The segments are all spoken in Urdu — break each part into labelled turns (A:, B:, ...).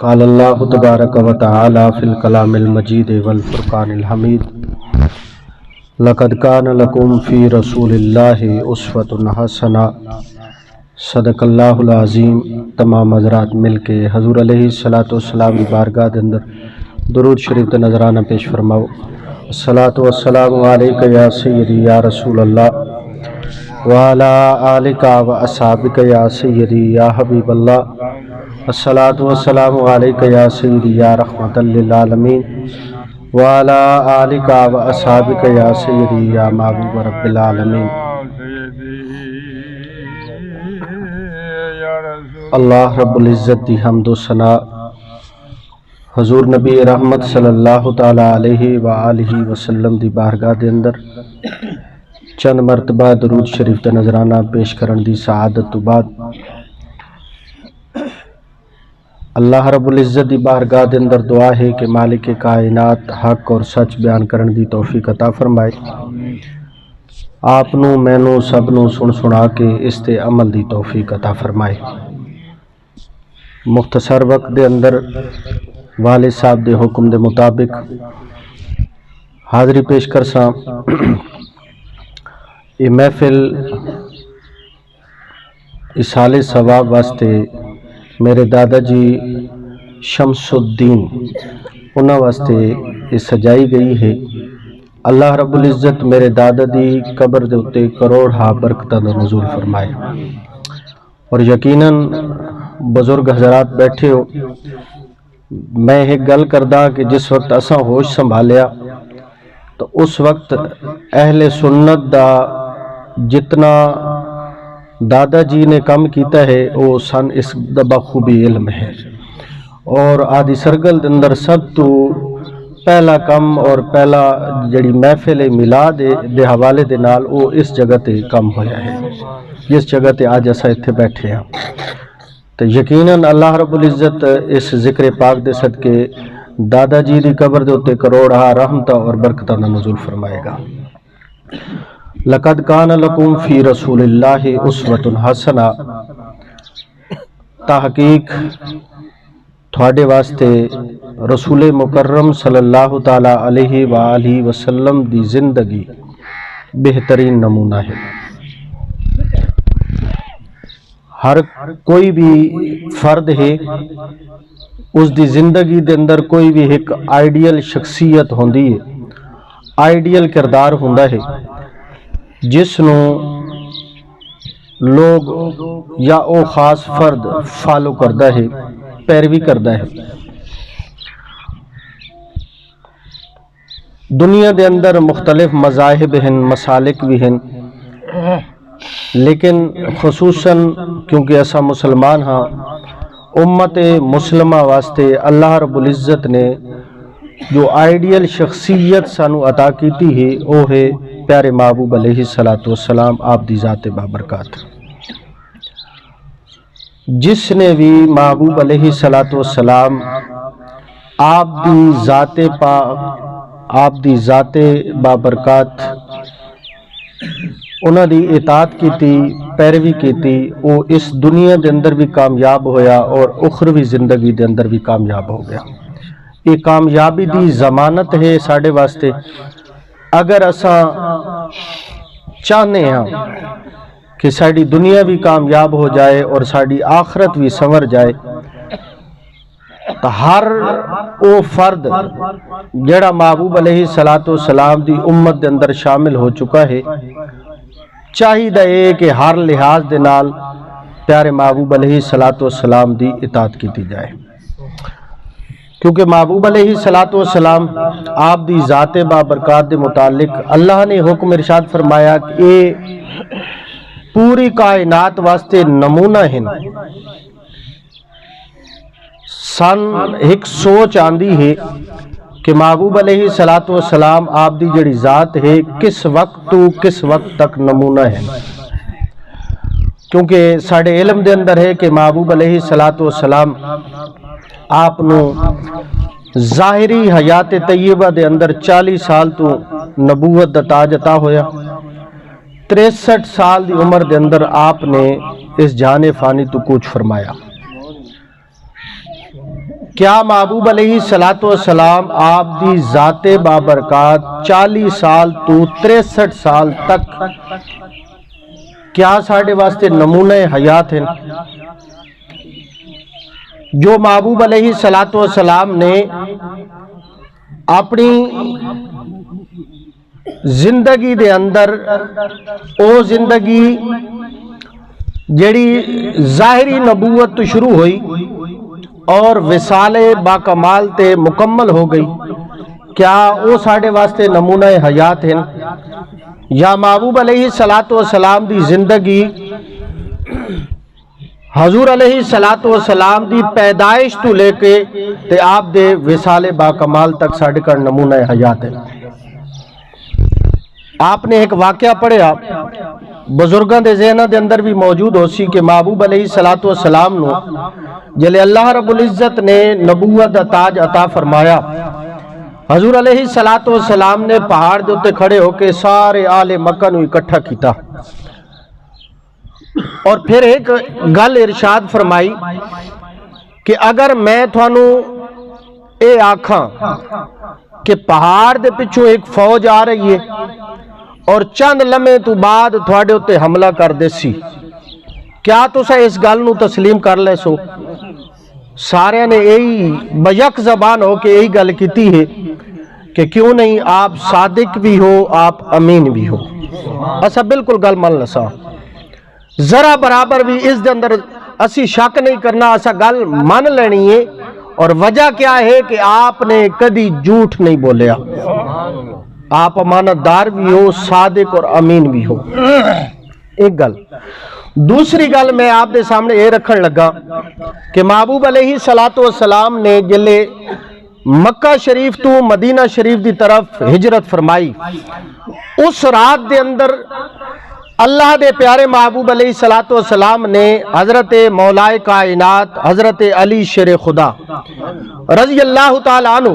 A: قال اللہ تبارک و تعالی فی الکلام المجید والفرقان الحمید لقد کان لکم فی رسول اللہ اسوۃ حسنہ صدق اللہ العظیم۔ تمام حضرات مل کے حضور علیہ الصلوۃ والسلام کی بارگاہ دے اندر درود شریف تے نذرانہ پیش فرماؤ۔ الصلاۃ والسلام علیک یا سیدی یا رسول اللہ وعلی آلک و اصحابک یا سیدی یا حبیب اللہ۔ الصلاۃ والسلام علیک یا سیدی یا رحمۃ للعالمین وعلی آلک و اصحابک یا سیدی یا محبوب رب العالمین۔ اللہ رب العزت دی حمد و ثنا حضور نبی رحمت صلی اللہ تعالی علیہ وآلہ وسلم دی بارگاہ دے اندر چند مرتبہ درود شریف تے نذرانہ پیش کرن دی سعادت تو بعد اللہ رب العزت دی بارگاہ دے اندر دعا ہے کہ مالک کائنات حق اور سچ بیان کرن دی توفیق عطا فرمائے، آپ نو مینو سب نو سن سنا کے اس تے عمل دی توفیق عطا فرمائے۔ مختصر وقت دے اندر والد صاحب دے حکم دے مطابق حاضری پیش کرساں۔ یہ محفل اصال ثواب واسطے میرے دادا جی شمس الدین انہاں واسطے یہ سجائی گئی ہے۔ اللہ رب العزت میرے دادا دی قبر دے اتے کروڑ ہا برکتاں دا نزول فرمائے۔ اور یقیناً بزرگ حضرات بیٹھے ہو، میں ایک گل کردہ کہ جس وقت اساں ہوش سنبھالیا تو اس وقت اہل سنت دا جتنا دادا جی نے کام کیتا ہے وہ سن اس دا بخوبی علم ہے، اور آدھی سرگل دے اندر سب تو پہلا کم اور پہلا جڑی محفل میلاد دے حوالے دے نال وہ اس جگہ تے کم ہویا ہے، جس جگہ تے آج اسا اتھے بیٹھے ہیں۔ تو یقیناً اللہ رب العزت اس ذکر پاک دے صدقے دادا جی دی قبر دے اتے کروڑا رحمتہ اور برکتہ دا نزول فرمائے گا۔ لقد کان لکم فی رسول اللہ اسوۃ حسنہ، تحقیق تھوڑے واسطے رسول مکرم صلی اللہ تعالی علیہ وآلہ وسلم دی زندگی بہترین نمونہ ہے۔ ہر کوئی بھی فرد ہے اس دی زندگی دے اندر کوئی بھی ایک آئیڈیل شخصیت ہوندی ہے، آئیڈیل کردار ہوندا ہے جس نو لوگ یا او خاص فرد فالو کردا ہے، پیروی کردا ہے۔ دنیا دے اندر مختلف مذاہب ہیں، مسالک بھی ہیں، لیکن خصوصاً کیونکہ ایسا مسلمان ہاں، امت مسلمہ واسطے اللہ رب العزت نے جو آئیڈیل شخصیت سانو عطا کیتی ہے وہ ہے پیارے محبوب علیہ الصلوۃ والسلام، آپ دی ذات بابرکات۔ جس نے بھی محبوب علیہ الصلوۃ والسلام آپ دی ذات پاک، آپ دی ذات بابرکات انہاں دی اطاعت کیتی، پیروی کیتی، وہ اس دنیا دے اندر بھی کامیاب ہویا اور اخروی زندگی دے اندر بھی کامیاب ہو گیا۔ یہ کامیابی دی ضمانت ہے ساڈے واسطے۔ اگر اساں چاہنے ہاں کہ ساڈی دنیا بھی کامیاب ہو جائے اور ساڈی آخرت بھی سنور جائے، تو ہر او فرد جڑا محبوب علیہ الصلوۃ والسلام دی امت دے اندر شامل ہو چکا ہے، چاہیے کہ ہر لحاظ دے نال پیارے محبوب علیہ الصلوۃ والسلام دی اطاعت کیتی جائے، کیونکہ محبوب علیہ الصلوۃ والسلام آپ دی ذات بابرکات دے متعلق اللہ نے حکم ارشاد فرمایا کہ یہ پوری کائنات واسطے نمونہ ہیں۔ سن ایک سوچ آندی ہے کہ محبوب علیہ الصلوۃ والسلام آپ دی جڑی ذات ہے کس وقت تو کس وقت تک نمونہ ہے، کیونکہ ساڑھے علم دے اندر ہے کہ محبوب علیہ الصلوۃ والسلام آپ نو ظاہری حیات طیبہ دے اندر 40 سال تو نبوت دا تاج عطا ہویا، 63 سال دی عمر دے اندر آپ نے اس جہان فانی تو کوچ فرمایا۔ کیا محبوب علیہ السلام آپ دی ذات بابرکات 40 سال تو 63 سال تک کیا ساڑھے واسطے نمونہ حیات ہیں؟ جو محبوب علیہ السلام نے اپنی زندگی دے اندر او زندگی جڑی ظاہری نبوت تو شروع ہوئی اور وصال باکمال تے مکمل ہو گئی، کیا او ساڑھے واسطے نمونہ حیات ہیں؟ یا محبوب علیہ السلام دی زندگی حضور علیہ السلام دی پیدائش تو لے کے تے آپ دے وصال باکمال تک ساڑھے کر نمونہ حیات ہے۔ آپ نے ایک واقعہ پڑھیا بزرگاں دے ذہناں دے اندر بھی موجود ہو سی کہ محبوب علیہ السلام نو جلے اللہ رب العزت نے نبوت دا تاج عطا فرمایا، حضور علیہ السلام نے پہاڑ دے اتے کھڑے ہو کے سارے آل مکہ نو اکٹھا کیتا اور پھر ایک گل ارشاد فرمائی کہ اگر میں تھانوں اے آکھاں کہ پہاڑ دے پچھو ایک فوج آ رہی ہے اور چند لمحے تو بعد تھوڑے اتے حملہ کر دے سی، کیا تسا اس گل نو تسلیم کر لے سو؟ سارے نے یہی بیک زبان ہو کے یہی گل کیتی ہے کہ کیوں نہیں آپ صادق بھی ہو آپ امین بھی ہو۔ اسا بالکل گل مان لسا، ذرا برابر بھی اس دے اندر اسی شک نہیں کرنا، اسا گل مان لینی ہے۔ اور وجہ کیا ہے کہ آپ نے کدی جھوٹ نہیں بولیا، آپ امانت دار بھی ہو، صادق اور امین بھی ہو۔ ایک گل دوسری گل میں آپ دے سامنے یہ رکھن لگا کہ محبوب علیہ السلام نے جلے مکہ شریف تو مدینہ شریف دی طرف ہجرت فرمائی، اس رات دے اندر اللہ دے پیارے محبوب علیہ السلام نے حضرت مولائے کائنات حضرت علی شیر خدا رضی اللہ تعالیٰ عنہ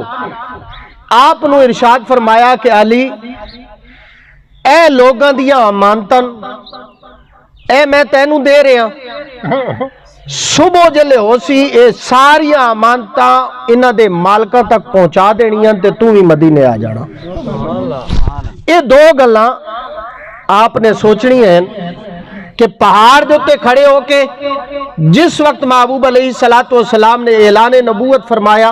A: آپ نو ارشاد فرمایا کہ علی اے لوگاں دیاں امانتاں اے میں تینوں دے رہا، صبح جلے ہو سی اے ساری امانتاں انہاں دے مالکاں تک پہنچا دینیاں تے تو بھی مدینے آ جانا۔ یہ دو گلاں آپ نے سوچنی ہیں کہ پہاڑ دے تے کھڑے ہو کے جس وقت محبوب علیہ السلام نے اعلان نبوت فرمایا،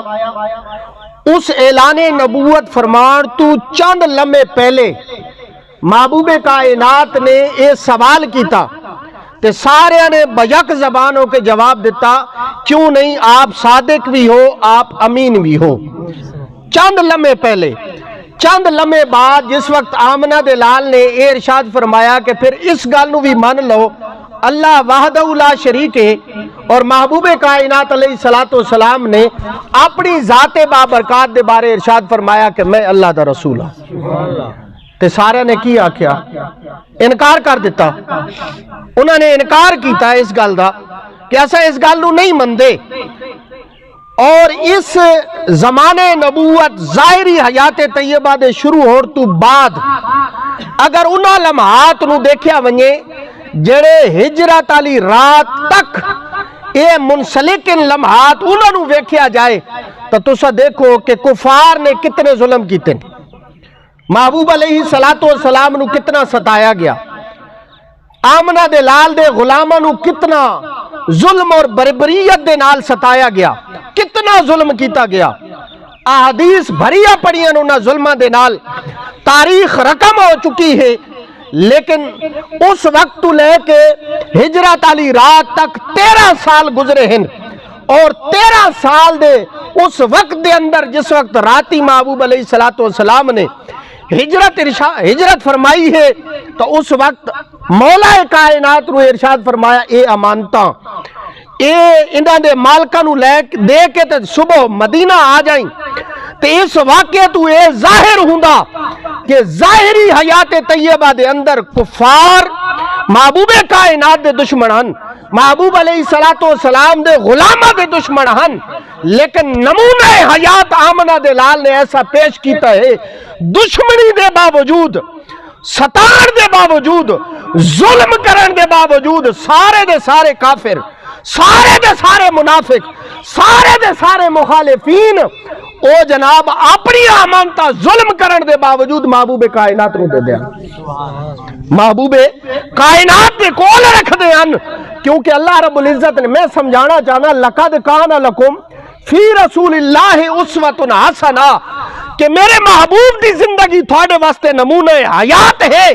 A: اس اعلان نبوت فرمان تو چند لمحے پہلے محبوب کائنات نے یہ سوال کیتا تے سارے نے بیک زبان ہو کے جواب دیتا، کیوں نہیں آپ صادق بھی ہو آپ امین بھی ہو۔ چند لمحے پہلے، چند لمحے بعد جس وقت آمنہ دے لال نے یہ ارشاد فرمایا کہ پھر اس گل نو بھی مان لو اللہ وحدہ لا شریک ہے، اور محبوب کائنات علیہ السلام نے اپنی ذات بابرکات دے بارے ارشاد فرمایا کہ میں اللہ دا رسول ہوں، تے سارے نے کی آکھیا؟ انکار کر دیتا۔ انہوں نے انکار کیتا اس گل دا کہ ایسا اس گل نو نہیں مندے، اور اس زمانے نبوت ظاہری حیات طیبہ دے شروع ہور تو بعد اگر انہاں لمحات نو دیکھیا ونجے جڑے ہجرت والی رات تک اے منسلک لمحات انہاں نو ویکھیا جائے تو تسا دیکھو کہ کفار نے کتنے ظلم کیتے، محبوب علیہ السلام نو کتنا ستایا گیا، آمنہ دے لال دے غلاماں نو کتنا ظلم اور بربریت دے نال ستایا گیا، کتنا ظلم کیتا گیا۔ احادیث بھریا پڑیاں انہاں ظلماں دے نال، تاریخ رقم ہو چکی ہے، لیکن اس وقت تو لے کے ہجرت والی رات تک 13 سال گزرے ہیں، اور 13 سال دے اس وقت دے اندر جس وقت راتی محبوب علیہ السلام نے ہجرت فرمائی ہے تو اس وقت مولا کائنات نو ارشاد فرمایا اے امانتاں اے انہاں دے مالکاں نو لے دے کے تے صبح مدینہ آ جائیں، تے اس واقعے تو اے ظاہر ہوندا کہ ظاہری حیات طیبہ دے اندر کفار محبوب کائنات دے دشمن ہن، محبوب علیہ السلام دے غلامہ دے دشمن ہن، لیکن نمونہ حیات آمنہ دے لال نے ایسا پیش کیتا ہے، دشمنی دے باوجود، ستار دے باوجود، ظلم کرن دے باوجود، سارے دے سارے کافر، سارے دے سارے منافق، سارے دے سارے مخالفین او جناب اپنی امانتاں ظلم کرن دے باوجود محبوب کائنات نو دے دیاں، محبوب کائنات دے کول رکھ دیاں، کیونکہ اللہ رب العزت نے، میں سمجھانا چاہنا، لقد کان لکم فی رسول اللہ اسوۃ حسنہ، کہ میرے محبوب دی زندگی تھوڑے واسطے نمونہ حیات ہے۔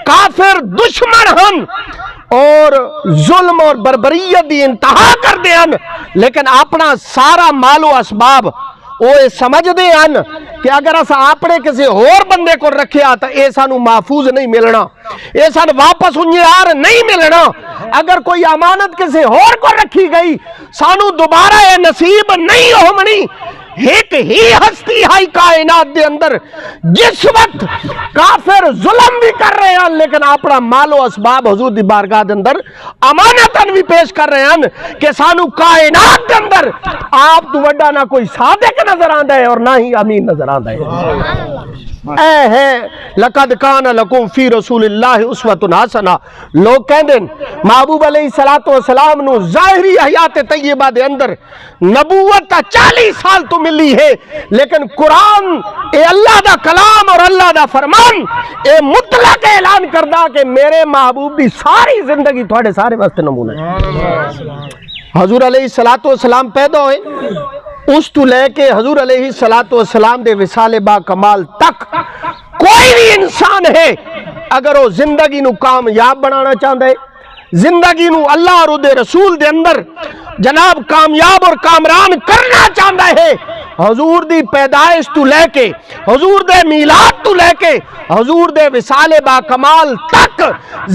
A: کافر دشمن ہن اور ظلم اور بربریت دی انتہا کر دیاں، لیکن اپنا سارا مال و اسباب وہ سمجھ دے ہیں کہ اگر اسا اپنے کسی اور بندے کو رکھیا تو اے سانو محفوظ نہیں ملنا، اے سانو واپس انجیار نہیں ملنا۔ اگر کوئی امانت کسی اور کو رکھی گئی سانو دوبارہ اے نصیب نہیں ہومنی۔ ایک ہی ہستی ہے کائنات دے اندر، جس وقت کافر ظلم بھی کر رہے ہیں لیکن اپنا مال و اسباب حضور دی بارگاہ دے اندر امانتاً بھی پیش کر رہے ہیں کہ سانو کائنات دے اندر آپ تو وڈا نہ کوئی صادق نظر آندا ہے اور نہ ہی امین نظر آندا ہے۔ اے ہے لقد کان لکم فی رسول اللہ اسوۃ حسنہ۔ لوگ کہندے محبوب علیہ السلام نو ظاہری حیات طیبہ دے اندر نبوت 40 سال تو ملی ہے، لیکن قرآن اے اللہ دا کلام اور اللہ دا فرمان اے مطلق اعلان کردہ کہ میرے محبوب دی ساری زندگی تھوڑے سارے واسطے نمونہ ہے۔ حضور علیہ السلام پیدا ہوئے، اس تو لے کے حضور علیہ السلام دے وصال با کمال تک کوئی بھی انسان ہے اگر وہ زندگی نو کامیاب بنانا چاہتا ہے، زندگی نو اللہ اور دے رسول دے اندر جناب کامیاب اور کامران کرنا چاہتا ہے، حضور دی پیدائش تو لے کے حضور دے میلاد تو لے کے حضور دے وصال با کمال تک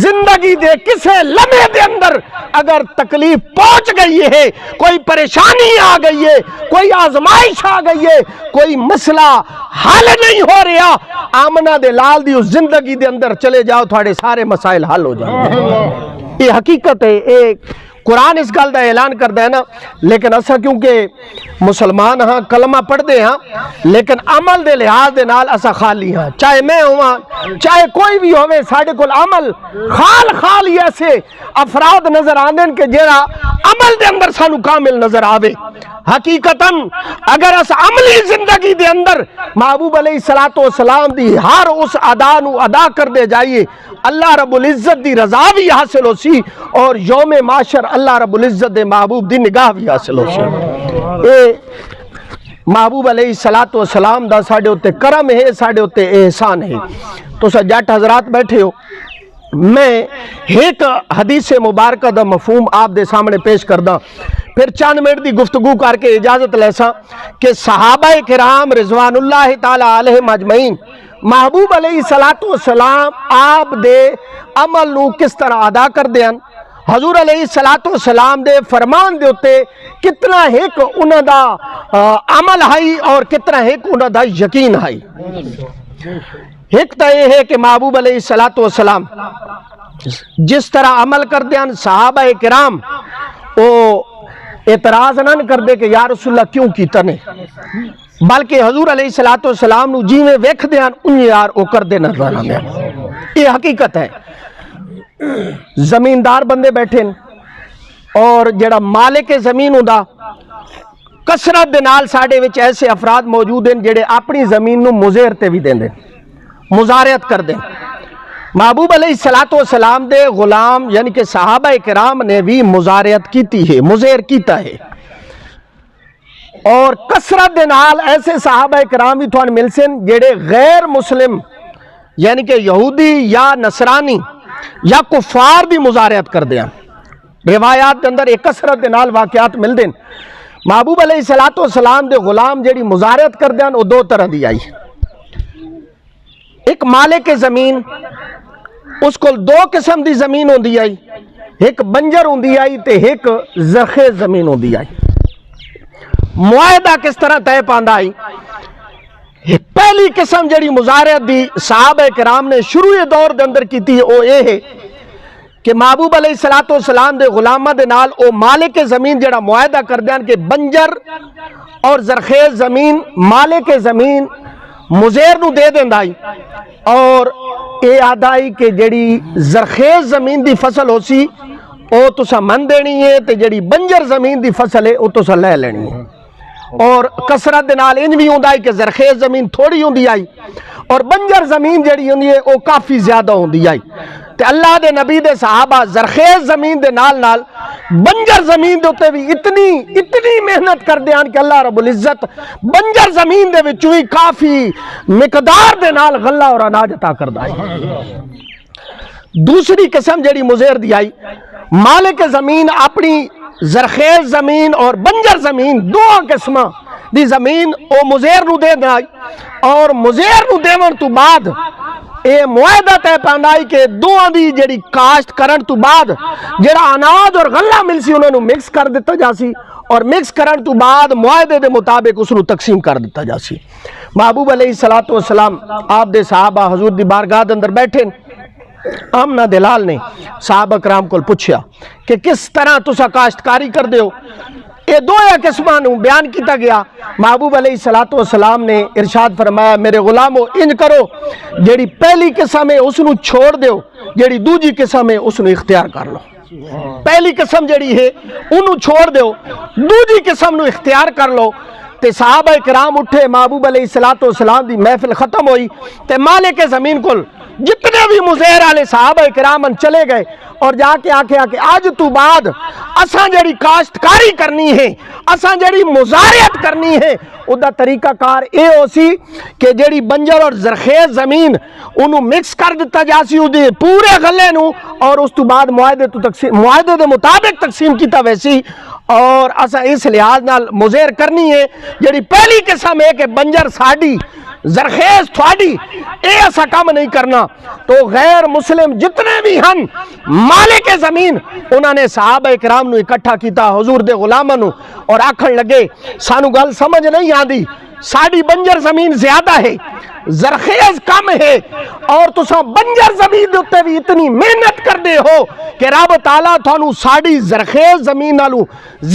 A: زندگی دے کسے لمحے دے اندر اگر تکلیف پہنچ گئی ہے، کوئی پریشانی آ گئی ہے، کوئی آزمائش آ گئی ہے، کوئی مسئلہ حل نہیں ہو رہا، آمنہ دے لال دی اس زندگی دے اندر چلے جاؤ، تھوڑے سارے مسائل حل ہو جائیں۔ یہ حقیقت ہے، ایک قرآن اس گل دا اعلان کر دے نا، لیکن اسا کیونکہ مسلمان ہاں کلمہ پڑھ دے ہاں لیکن عمل دے لحاظ دے نال اسا خالی ہاں، چاہے میں ہوں چاہے کوئی بھی ہوئے، ساڑھے کل عمل خال ہی ایسے افراد نظر آندن کہ جیرا عمل دے اندر سانو کامل نظر آوے۔ حقیقتاً اگر اس عملی زندگی دے اندر محبوب علیہ السلام دی ہر اس ادا نو ادا کر دے جائیے، اللہ رب العزت دی رضا بھی حاصل ہو سی اور یوم معاشر اللہ رب العزت دے محبوب دی نگاہ بھی حاصل ہو سی۔ اے محبوب علیہ السلام دا ساڑھے ہوتے کرم ہے، ساڑھے ہوتے احسان ہے۔ تو سا جٹ حضرات بیٹھے ہو، میں ایک حدیث مبارکہ دا مفہوم آپ دے سامنے پیش کردہ، پھر چند منٹ دی گفتگو کر کے اجازت لیسا کہ صحابہ کرام رضوان اللہ تعالیٰ علیہم اجمعین محبوب علیہ السلام آپ دے عمل نو کس طرح ادا کر دیاں، حضور علیہ السلام دے فرمان دے ہوتے کتنا ایک انہ دا عمل ہے اور کتنا ایک انہ دا یقین ہے۔ ایک تا یہ ہے کہ محبوب علیہ السلام جس طرح عمل کر دیاں صحابہ کرام او اعتراض نہ کر دے کہ یا رسول اللہ کیوں کیتا نے، بلکہ حضور علیہ السلام نو جی میں ویکھ دیاں انہیں یار او کر دے نہ رہا دیاں۔ یہ حقیقت ہے۔ زمیندار بندے بیٹھے اور جڑا مالک زمین ہوندا، کثرت دے نال ساڈے وچ ایسے افراد موجود ہیں جڑے اپنی زمین نو مزیر تے بھی دیندے، مزارعت کر دیں۔ محبوب علیہ السلام دے غلام یعنی کہ صحابہ کرام نے بھی مزارعت کیتی ہے، مزیر کیتا ہے، اور کثرت دے نال ایسے صحابہ کرام بھی تھوڑے مل سن جڑے غیر مسلم یعنی کہ یہودی یا نصرانی یا کفار بھی مزارعت کر دیں۔ روایات دے اندر ایک کثرت دے نال واقعات مل دیں۔ محبوب علیہ السلام دے غلام جڑی مزارعت کر دیں وہ دو طرح دی آئی، ایک مالک زمین، اس کو دو قسم دی زمین ہوندی آئی، ایک بنجر ہوندی آئی تے ایک زرخیز زمین ہوندی آئی۔ معاہدہ کس طرح طے پاندا آئی؟ پہلی قسم جڑی مزارعت دی صحابہ کرام نے شروع دور دے اندر کی تھی وہ یہ ہے کہ محبوب علیہ السلام دے غلامہ دے نال او مالک زمین جڑا معاہدہ کر دیاں کہ بنجر اور زرخیز زمین مالک زمین مزیر نو دے دیندا آئی، اور اے آدائی کہ جڑی زرخیز زمین دی فصل ہو سی وہ تسا من دینی ہے تے جڑی بنجر زمین دی فصل ہے وہ تسا لے لینی ہے۔ اور کثرت دے نال انج بھی ہوندا ہے کہ زرخیز زمین تھوڑی ہوندی آئی اور بنجر زمین جڑی ہوندی ہے وہ کافی زیادہ ہوندی آئی تے اللہ دے نبی دے صحابہ زرخیز زمین دے نال نال بنجر زمین دے اوتے بھی اتنی محنت کر دیان کہ اللہ رب العزت بنجر زمین دے وچوں ہی کافی مقدار دے نال غلہ اور اناج عطا کردا ہے۔ دوسری قسم جڑی مزیر دی آئی، مالک زمین اپنی زرخیز زمین اور بنجر زمین دو قسمہ دی زمین او مزیر نو دے دائی اور مزیر نو دیون تو بعد اے معاہدہ تے پاندائی کہ دوہاں دی جڑی کاشت کرن تو بعد جڑا اناج اور غلہ مل سی انہوں نے مکس کر دیتا جاسی اور مکس کرن تو بعد معاہدے دے مطابق اس نو تقسیم کر دیتا جاسی۔ محبوب علیہ السلام آپ دے صحابہ حضور دی بارگاہ دے اندر بیٹھے، آمنہ دلال نے صحابہ کرام کو پوچھیا کہ کس طرح تسا کاشتکاری کر دے ہو؟ یہ دو قسموں بیان کیتا گیا۔ محبوب علیہ السلام نے ارشاد فرمایا میرے غلامو انج کرو، جیڑی پہلی قسم ہے اس نو چھوڑ دیو، جیڑی دوجی قسم ہے اس نو اختیار کر لو۔ پہلی قسم جیڑی ہے انہوں چھوڑ دیو، دوجی قسم نو اختیار کر لو۔ تے صحابہ کرام اٹھے، محبوب علیہ السلام دی محفل ختم ہوئی تے مالک زمین کو جتنے بھی مزیر والے صحابہ کرام چلے گئے اور جا کے آکھیا کہ آج تو بعد اساں جڑی کاشتکاری کرنی ہے، اساں جڑی مزارعت کرنی ہے، ادا طریقہ کار اے ہو سی کہ جڑی بنجر اور زرخیز زمین انہوں مکس کر دیتا جاسی اودے پورے غلے نو اور اس تو بعد معاہدے دے مطابق تقسیم کیتا ویسی، اور اساں اس لحاظ نال مزیر کرنی ہے جڑی پہلی قسم ہے کہ بنجر ساڈی زرخیز تھوڑی، اے ایسا کام نہیں کرنا۔ تو غیر مسلم جتنے بھی ہن مالک زمین انہوں نے صحابہ کرام نو اکٹھا کیتا حضور دے غلاماں نو اور آکھن لگے سانو گل سمجھ نہیں آندی، ساڑی بنجر زمین زیادہ ہے، زرخیز کم ہے اور تساں بنجر زمین دوتے بھی اتنی محنت کر دے ہو کہ رب تعالیٰ تھانو ساڑی زرخیز زمین نالو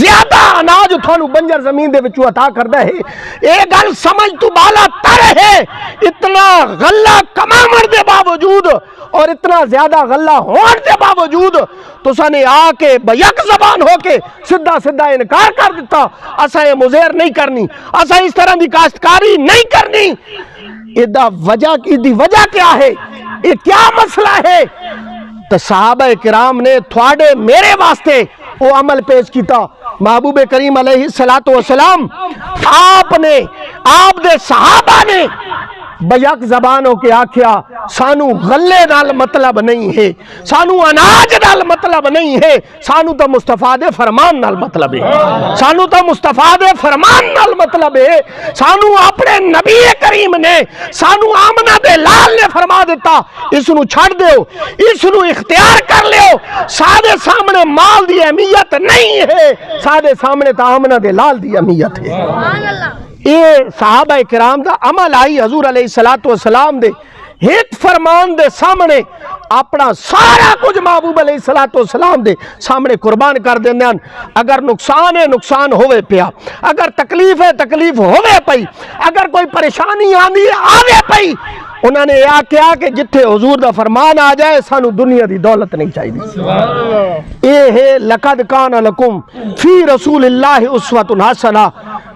A: زیادہ اناج تھانو بنجر زمین دے وچوں عطا کردہ ہے۔ ایک گل سمجھ تو بالا تر ہے، اتنا غلہ کمامر دے باوجود اور اتنا زیادہ غلہ ہون دے باوجود تساں نے آ کے بیک زبان ہو کے سدھا انکار کر دیتا، اسا یہ مزیر نہیں کرنی، اسا اس طرح دی کاشتکاری نہیں کرنی۔ دی وجہ کیا ہے؟ یہ کیا مسئلہ ہے؟ تو صحابہ کرام نے تھوڑے میرے واسطے وہ عمل پیش کیتا۔ محبوب کریم علیہ السلام آپ دے صحابہ نے بیک زبانوں کے آکھیا سانو غلے نال مطلب نہیں ہے، سانو اناج نال مطلب نہیں ہے، سانو تو مصطفیٰ دے فرمان نال مطلب ہے، سانو تو مصطفیٰ دے فرمان نال مطلب ہے، سانو اپنے نبی کریم نے سانو آمنہ دے لال نے فرما دیتا اس نو چھڑ دیو، اس نو اختیار کر لیو، سادے سامنے مال دی اہمیت نہیں ہے، سادے سامنے تا آمنہ دے لال دی اہمیت ہے۔ یہ صحابہ کرام دا عمل آئی حضور علیہ السلام دے ایک فرمان دے سامنے اپنا سارا کچھ محبوب علیہ السلام دے سامنے قربان کر دیندے ہیں۔ اگر نقصان ہے نقصان ہوئے پیا، اگر تکلیف ہے تکلیف ہوئے پئی، اگر کوئی پریشانی آندی ہے آوے پئی، انہوں نے یہ کہا کہ جتھے حضور دا فرمان آ جائے سانو دنیا دی دولت نہیں چاہیے۔ اے ہے لقد کان لکم فی رسول اللہ اسوۃ حسنہ۔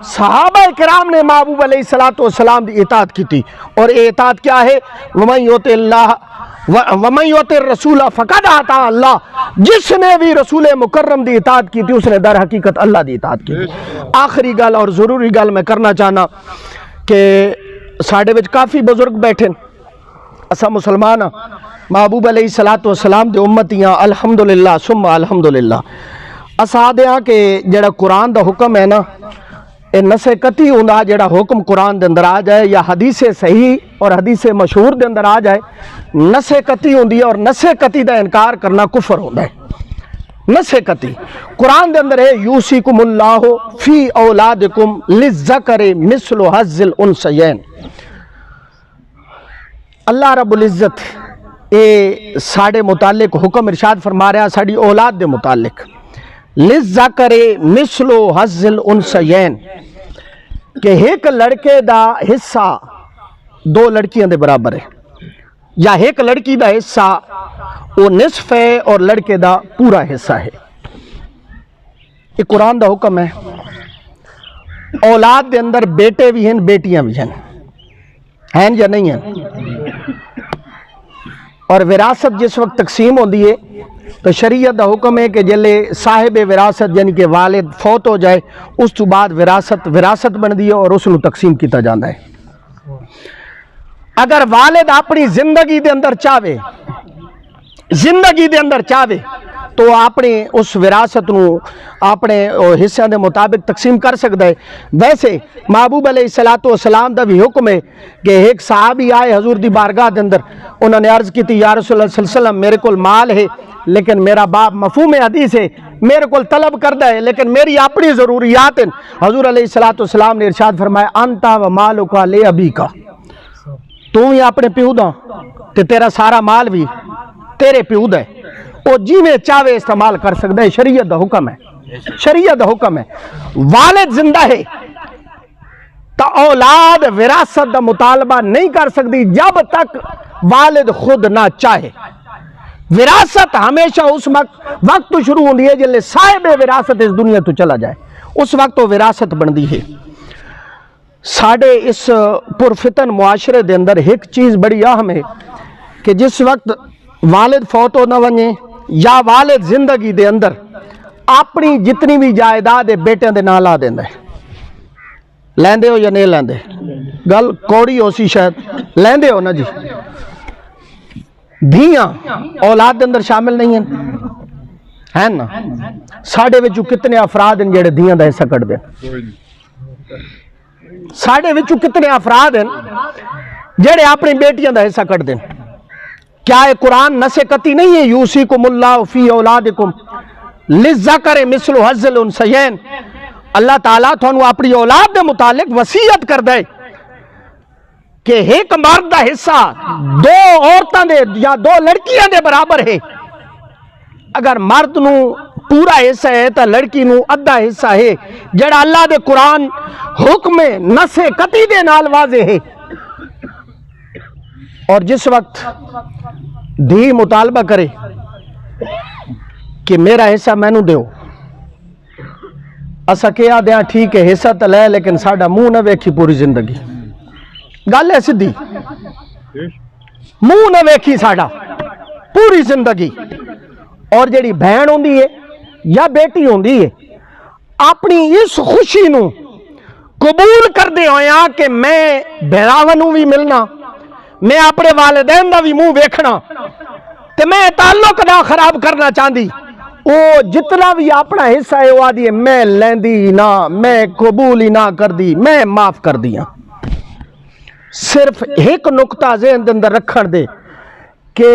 A: صحابہ کرام نے محبوب علیہ السلام دی اطاعت کی تھی، اور یہ اطاعت کیا ہے؟ وَمَن یُطِعِ الرَّسُولَ فَقَدْ أَطَاعَ اللَّهَ، جس نے بھی رسول مکرم دی اطاعت کی تھی اس نے در حقیقت اللہ دی اطاعت کی تھی۔ آخری گل اور ضروری گل میں کرنا چاہنا کہ ساڑھے وچ کافی بزرگ بیٹھے اسا مسلمان محبوب علیہ السلام دے امتیاں الحمدللہ ثم الحمدللہ۔ اسا دیاں کہ جڑا قرآن دا حکم ہے نا، اے نسے قطعی ہوندا جڑا حکم قرآن دے اندر آ جائے یا حدیث صحیح اور حدیث مشہور دے اندر آ جائے، نسے قطعی ہوندی ہے، اور نسے قطعی دا انکار کرنا کفر ہوندا ہے۔ نسے قطعی قرآن دے اندر ہے یوصیکم اللہ فی اولادکم للذکر مثل حظ الانثیین۔ اللہ رب العزت اے ساڑے متعلق حکم ارشاد فرما رہا ساڑی اولاد دے متعلق، للذکر مثل حظ الانثیین، کہ ایک لڑکے دا حصہ دو لڑکیاں دے برابر ہے۔ یا ایک لڑکی دا حصہ وہ نصف ہے اور لڑکے دا پورا حصہ ہے. یہ قرآن دا حکم ہے. اولاد دے اندر بیٹے بھی ہیں بیٹیاں بھی ہیں یا نہیں ہیں. اور وراثت جس وقت تقسیم ہوندی ہے تو شریعت دا حکم ہے کہ جلے صاحب وراثت یعنی کہ والد فوت ہو جائے اس تو بعد وراثت بن دی ہے اور اس نو تقسیم کیتا جاندہ ہے. اگر والد اپنی زندگی دے اندر چاہے تو اپنے اس وراثت نو اپنے حصے دے مطابق تقسیم کر سکتا ہے. ویسے محبوب علیہ السلام دا بھی حکم ہے کہ ایک صحابی آئے حضور دی بارگاہ دے اندر, انہوں نے عرض کی تھی یا رسول اللہ صلی اللہ علیہ وسلم میرے کول مال ہے لیکن میرا باپ مفہوم حدیث ہے میرے کول طلب کردہ ہے لیکن میری اپنی ضروریات ہیں. حضور علیہ السلام نے ارشاد فرمایا انتا و مالکا لے ابی کا, تو ہی اپنے پیو دا تے تیرا سارا مال بھی تیرے پیو دا ہے, وہ جی میں چاہے استعمال کر سکتا ہے. شریعت دا حکم ہے. والد زندہ ہے تو اولاد وراثت دا مطالبہ نہیں کر سکتی جب تک والد خود نہ چاہے. وراثت ہمیشہ اس وقت تو شروع ہوندی ہے جلے صاحب وراثت اس دنیا تو چلا جائے, اس وقت تو وراثت بندی ہے. ساڑھے اس پرفتن معاشرے دے اندر ایک چیز بڑی اہم ہے کہ جس وقت والد فوت ہو نہ ونجے یا والد زندگی دے اندر اپنی جتنی بھی جائیداد بیٹے دے نال لا دیندا ہے. لیندے ہو یا نہیں لیندے؟ گل کوڑی ہو سی شاید لیندے ہو نا جی. دھیاں اولاد دے اندر شامل نہیں ہیں نا. ساڑھے وچوں کتنے افراد ہیں جڑے دھیاں دا حصہ کٹ دیں؟ ساڑھے وچوں کتنے افراد ہیں جڑے اپنی بیٹیاں دا حصہ کٹ دیں؟ کیا یہ قرآن نس قطعی نہیں ہے یوصیکم اللہ فی اولادکم للذکر مثل حظ الانثیین؟ اللہ تعالیٰ تھانوں اپنی اولاد دے متعلق وصیت کر دے کہ ایک مرد دا حصہ دو عورتاں دے یا دو لڑکیاں دے برابر ہے. اگر مرد نو پورا حصہ ہے تو لڑکی نو ادھا حصہ ہے جڑا اللہ دے قرآن حکم نس قطعی دے نال واضح ہے. اور جس وقت دھی مطالبہ کرے کہ میرا حصہ مینوں دیو, اسا کیا دیاں ٹھیک ہے حصہ تو لے لیکن ساڈا منہ نہ ویکھی پوری زندگی. گل ہے سدھی, منہ نہ ویکھی ساڈا پوری زندگی. اور جڑی بہن ہوندی ہے یا بیٹی ہوندی ہے اپنی اس خوشی نو قبول کر دے ہویا کہ میں بھراواں نوں بھی ملنا, میں اپنے والدین دا بھی منہ ویکھنا تے میں تعلق نہ خراب کرنا چاہندی, وہ جتنا بھی اپنا حصہ ہے وہ آدھی ہے میں لیندی نہ, میں قبول ہی نہ کر دی, میں معاف کر دیا. صرف ایک نقطہ ذہن دے اندر رکھن دے کہ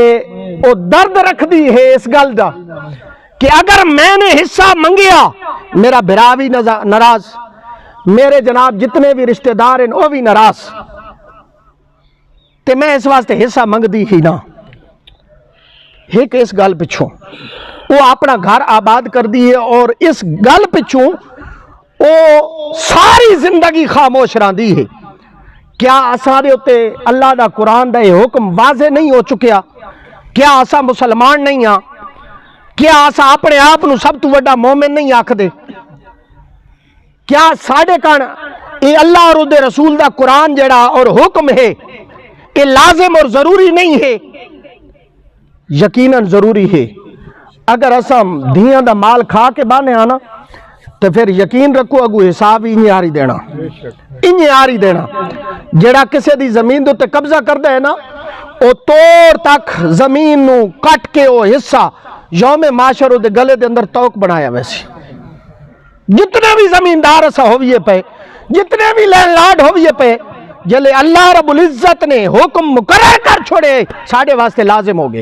A: وہ درد رکھ دی ہے اس گل دا کہ اگر میں نے حصہ منگیا میرا بھرا بھی ناراض, میرے جناب جتنے بھی رشتہ دار ہیں وہ بھی ناراض, تے میں اس واسطے حصہ منگ دی ہی نہ. ایک اس گل پچھوں وہ اپنا گھر آباد کر دی ہے اور اس گل پچھوں وہ ساری زندگی خاموش راندی ہے. کیا اساں دے اوتے اللہ دا قرآن دا یہ حکم واضح نہیں ہو چکیا؟ کیا اساں مسلمان نہیں ہاں؟ کیا اساں اپنے آپ نو سب تو بڑا مومن نہیں آکھ دے؟ کیا ساڑے کان یہ اللہ اور دے رسول دا قرآن جڑا اور حکم ہے یہ لازم اور ضروری نہیں ہے؟ یقیناً ضروری ہے. اگر اساں دھیاں دا مال کھا کے بانے آنا تو پھر یقین رکھو اگو حساب ہی نہیں آری دینا. جڑا کسے دی زمین دے تے قبضہ کردہ ہے نا او توڑ تک زمین نو کٹ کے او حصہ یوم معاشر دے گلے دے اندر توک بنایا. ویسے جتنے بھی زمیندار اسا ہوئیے پہ, جتنے بھی لینڈ لارڈ ہوئیے پہ, جلے اللہ رب العزت نے حکم مقرر کر چھوڑے ساڑے واسطے لازم ہو گئے.